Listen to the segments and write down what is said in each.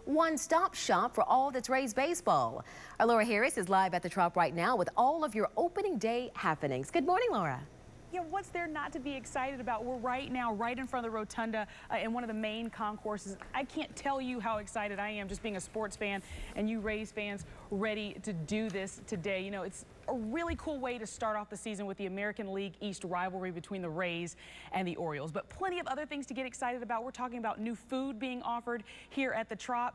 one-stop shop for all that's Rays baseball. Our Laura Harris is live at the Trop right now with all of your opening day happenings. Good morning, Laura. Yeah, what's there not to be excited about? We're right now right in front of the rotunda in one of the main concourses. I can't tell you how excited I am just being a sports fan and you Rays fans ready to do this today. You know, it's a really cool way to start off the season with the American League East rivalry between the Rays and the Orioles. But plenty of other things to get excited about. We're talking about new food being offered here at the Trop,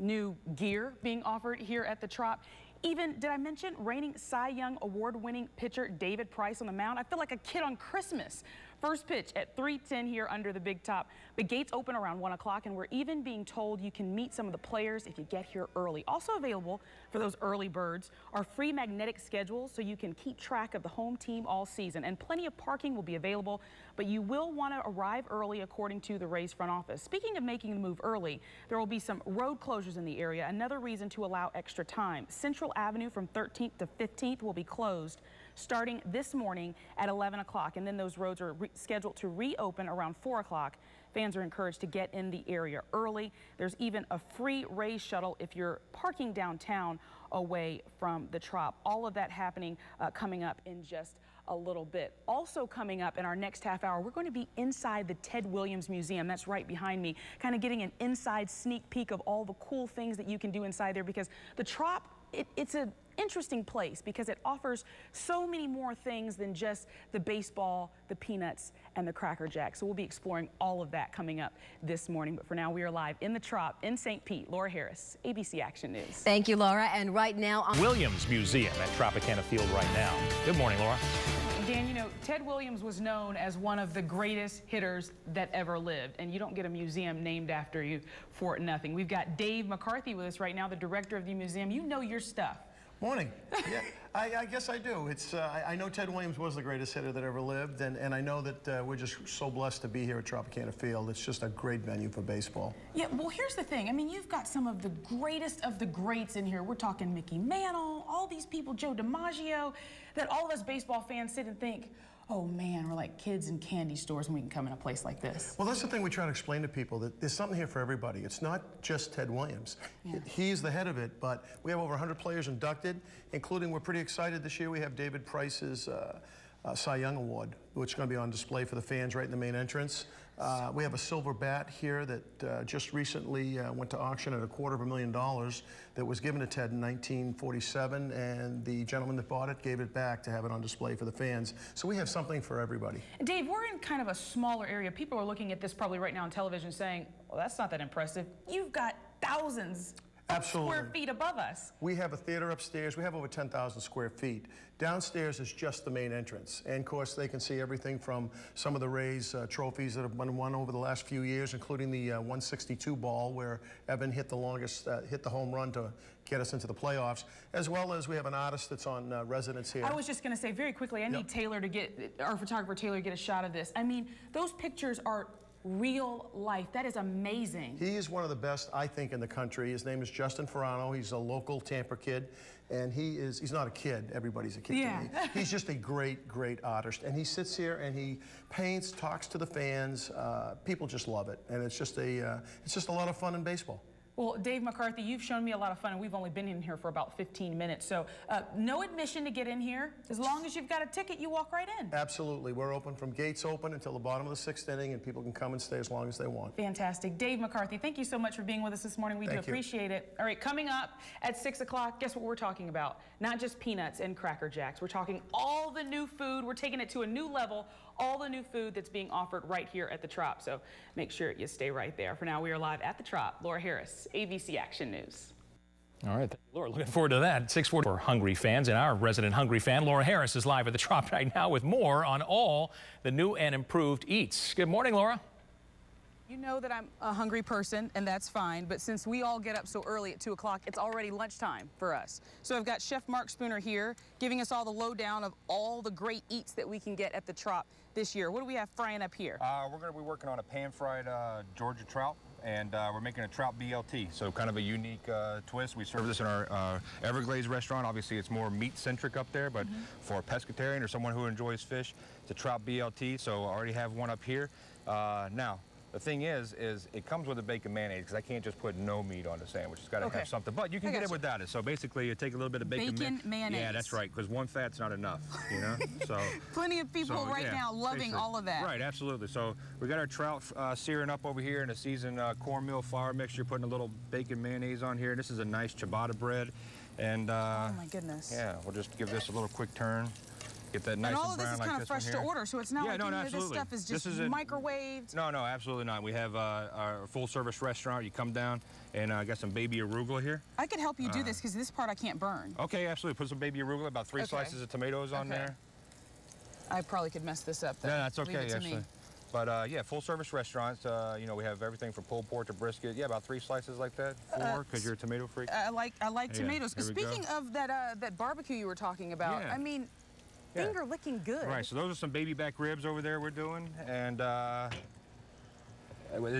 new gear being offered here at the Trop. Even, did I mention, reigning Cy Young award-winning pitcher David Price on the mound? I feel like a kid on Christmas. First pitch at 3:10 here under the big top. The gates open around 1 o'clock, and we're even being told you can meet some of the players if you get here early. Also available for those early birds are free magnetic schedules so you can keep track of the home team all season. And plenty of parking will be available, but you will want to arrive early according to the Rays front office. Speaking of making the move early, there will be some road closures in the area. Another reason to allow extra time. Central Avenue from 13th to 15th will be closed starting this morning at 11 o'clock, and then those roads are scheduled to reopen around 4 o'clock. Fans are encouraged to get in the area early. There's even a free Rays shuttle if you're parking downtown away from the Trop. All of that happening coming up in just a little bit. Also coming up in our next half hour, we're going to be inside the Ted Williams Museum. That's right behind me, kind of getting an inside sneak peek of all the cool things that you can do inside there, because the Trop, it's an interesting place because it offers so many more things than just the baseball, the peanuts, and the Cracker Jack. So we'll be exploring all of that coming up this morning. But for now, we are live in the Trop in St. Pete. Laura Harris, ABC Action News. Thank you, Laura. And right now on Williams Museum at Tropicana Field right now. Good morning, Laura. Dan, you know, Ted Williams was known as one of the greatest hitters that ever lived, and you don't get a museum named after you for nothing. We've got Dave McCarthy with us right now, the director of the museum. You know your stuff. Morning. Yeah, I guess I do. It's I know Ted Williams was the greatest hitter that ever lived, and I know that we're just so blessed to be here at Tropicana Field. It's just a great venue for baseball. Yeah, well, here's the thing. I mean, you've got some of the greatest of the greats in here. We're talking Mickey Mantle, all these people, Joe DiMaggio, that all of us baseball fans sit and think, oh man, we're like kids in candy stores when we can come in a place like this. Well, that's the thing we try to explain to people, that there's something here for everybody. It's not just Ted Williams. Yeah. He's the head of it, but we have over 100 players inducted, including, we're pretty excited this year, we have David Price's Cy Young Award, which is going to be on display for the fans right in the main entrance. We have a silver bat here that just recently went to auction at $250,000 that was given to Ted in 1947, and the gentleman that bought it gave it back to have it on display for the fans. So we have something for everybody. Dave, we're in kind of a smaller area. People are looking at this probably right now on television saying, well, that's not that impressive. You've got thousands Absolutely. Square feet above us. We have a theater upstairs. We have over 10,000 square feet. Downstairs is just the main entrance. And of course, they can see everything from some of the Rays trophies that have been won over the last few years, including the 162 ball where Evan hit the longest, hit the home run to get us into the playoffs, as well as we have an artist that's on residence here. I was just going to say very quickly, I need Taylor to get, our photographer Taylor, to get a shot of this. I mean, those pictures are real life. That is amazing. He is one of the best, I think, in the country. His name is Justin Ferrano. He's a local Tampa kid, and he's not a kid. Everybody's a kid to me. He's just a great, great artist, and he sits here and he paints, talks to the fans. People just love it, and it's just a lot of fun in baseball. Well, Dave McCarthy, you've shown me a lot of fun, and we've only been in here for about 15 minutes. So no admission to get in here. As long as you've got a ticket, you walk right in. Absolutely. We're open from gates open until the bottom of the 6th inning, and people can come and stay as long as they want. Fantastic. Dave McCarthy, thank you so much for being with us this morning. We do appreciate it. All right, coming up at 6 o'clock, guess what we're talking about? Not just peanuts and Cracker Jacks. We're talking all the new food. We're taking it to a new level. All the new food that's being offered right here at the Trop. So make sure you stay right there. For now, we are live at the Trop. Laura Harris, ABC Action News. All right, Laura, looking forward to that. 6:40 for Hungry fans, and our resident Hungry fan, Laura Harris, is live at the Trop right now with more on all the new and improved eats. Good morning, Laura. You know that I'm a hungry person, and that's fine, but since we all get up so early at 2 o'clock, it's already lunchtime for us. So I've got Chef Mark Spooner here, giving us all the lowdown of all the great eats that we can get at the Trop this year. What do we have frying up here? We're going to be working on a pan-fried Georgia trout, and we're making a trout BLT, so kind of a unique twist. We serve this in our Everglades restaurant. Obviously, it's more meat-centric up there, but for a pescatarian or someone who enjoys fish, it's a trout BLT, so I already have one up here. Now, The thing is it comes with a bacon mayonnaise because I can't just put no meat on the sandwich. It's got to have something. But you can get it without it. So basically, you take a little bit of bacon mayonnaise. Yeah, that's right. Because one fat's not enough. You know. So plenty of people now loving all of that. Right, absolutely. So we got our trout searing up over here in a seasoned cornmeal flour mixture. Putting a little bacon mayonnaise on here. This is a nice ciabatta bread, and oh my goodness. Yeah, we'll just give this a little quick turn. Get that nice and all and of brown this is like kind of fresh to order, so it's not like any of this stuff is just microwaved. No, absolutely not. We have our full-service restaurant. You come down, and I got some baby arugula here. I could help you do this because this part I can't burn. Okay, absolutely. Put some baby arugula, about 3 slices of tomatoes on there. I probably could mess this up, though. No, that's okay, actually. But yeah, full-service restaurants. You know, we have everything from pulled pork to brisket. Yeah, about 3 slices like that. 4, because you're a tomato freak. I like tomatoes. Speaking of that barbecue you were talking about, I mean, finger licking good. Right. So those are some baby back ribs over there we're doing, and in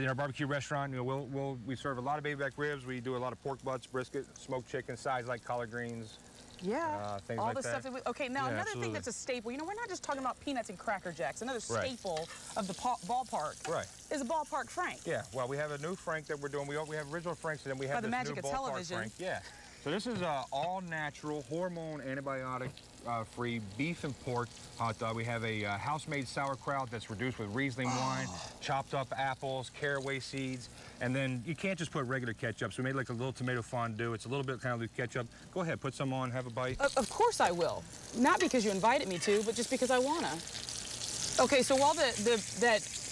our barbecue restaurant, you know, we serve a lot of baby back ribs. We do a lot of pork butts, brisket, smoked chicken, sides like collard greens. Yeah, things all like the that. stuff that okay, now another thing that's a staple, you know, we're not just talking about peanuts and Cracker Jacks. Another staple of the ballpark is a ballpark Frank. Yeah, well, we have a new Frank that we're doing. We have original Franks, and then we have this new ballpark Frank. Yeah. So this is all-natural, hormone, antibiotic-free beef and pork hot dog. We have a house-made sauerkraut that's reduced with Riesling wine, chopped up apples, caraway seeds, and then you can't just put regular ketchup. So we made like a little tomato fondue. It's a little bit kind of like ketchup. Go ahead, put some on, have a bite. Of course I will. Not because you invited me to, but just because I wanna. Okay, so while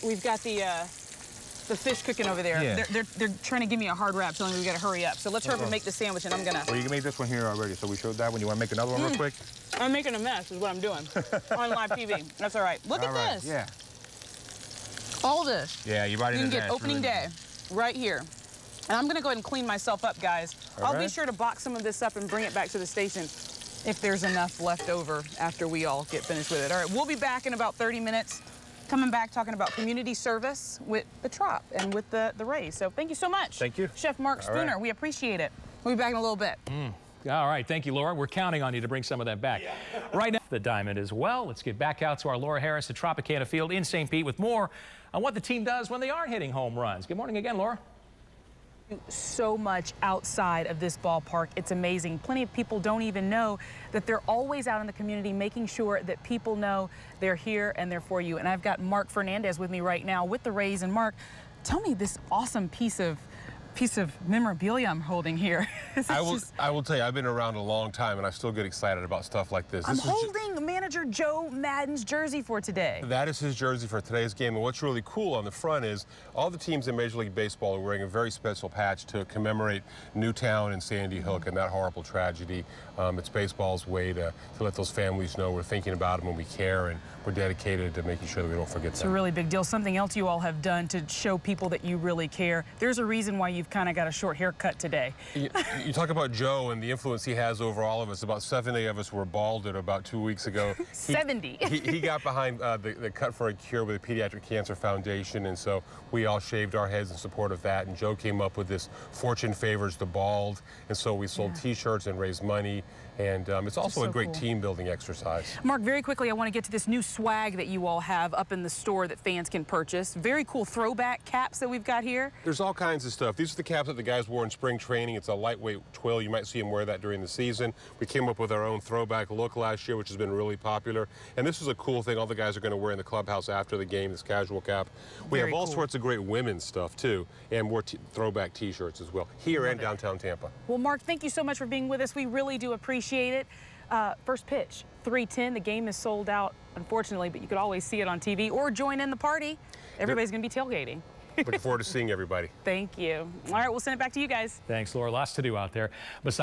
we've got the fish cooking over there. They're trying to give me a hard rap, telling me we gotta hurry up. So let's hurry up and make the sandwich, and I'm gonna... Well, you can make this one here already, so we showed that one. You wanna make another one real quick? I'm making a mess is what I'm doing on live TV. That's all right. Look at this. Yeah. All this. Yeah, you're right in You there. can get opening day right here. And I'm gonna go ahead and clean myself up, guys. I'll be sure to box some of this up and bring it back to the station if there's enough left over after we all get finished with it. All right, we'll be back in about 30 minutes. Coming back talking about community service with the Trop and with the Rays. So thank you so much. Thank you. Chef Mark Spooner, we appreciate it. We'll be back in a little bit. All right, thank you, Laura. We're counting on you to bring some of that back. Right now, the Diamond as well. Let's get back out to our Laura Harris at Tropicana Field in St. Pete with more on what the team does when they aren't hitting home runs. Good morning again, Laura. So much outside of this ballpark. It's amazing. Plenty of people don't even know that they're always out in the community making sure that people know they're here and they're for you. And I've got Mark Fernandez with me right now with the Rays. And Mark, tell me this awesome piece of memorabilia I'm holding here. I will tell you, I've been around a long time and I still get excited about stuff like this. I'm holding manager Joe Maddon's jersey for today. That is his jersey for today's game. And what's really cool on the front is all the teams in Major League Baseball are wearing a very special patch to commemorate Newtown and Sandy Hook and that horrible tragedy. It's baseball's way to let those families know we're thinking about them and we care and we're dedicated to making sure that we don't forget them. It's a really big deal. Something else you all have done to show people that you really care. There's a reason why you've kind of got a short haircut today. You talk about Joe and the influence he has over all of us. About 70 of us were balded about 2 weeks ago. 70. He got behind the Cut for a Cure with the Pediatric Cancer Foundation, and so we all shaved our heads in support of that. And Joe came up with this Fortune Favors the Bald, and so we sold T-shirts and raised money. And it's also a great team-building exercise. Mark, very quickly, I want to get to this new swag that you all have up in the store that fans can purchase. Very cool throwback caps that we've got here. There's all kinds of stuff. These are the caps that the guys wore in spring training. It's a lightweight twill. You might see them wear that during the season. We came up with our own throwback look last year, which has been really popular. And this is a cool thing all the guys are going to wear in the clubhouse after the game, this casual cap. We have all sorts of great women's stuff, too, and more throwback T-shirts as well, here and downtown Tampa. Well, Mark, thank you so much for being with us. We really do appreciate it. First pitch, 3:10. The game is sold out, unfortunately, but you could always see it on TV or join in the party. Everybody's going to be tailgating. Looking forward to seeing everybody. Thank you. All right, we'll send it back to you guys. Thanks, Laura. Lots to do out there. Besides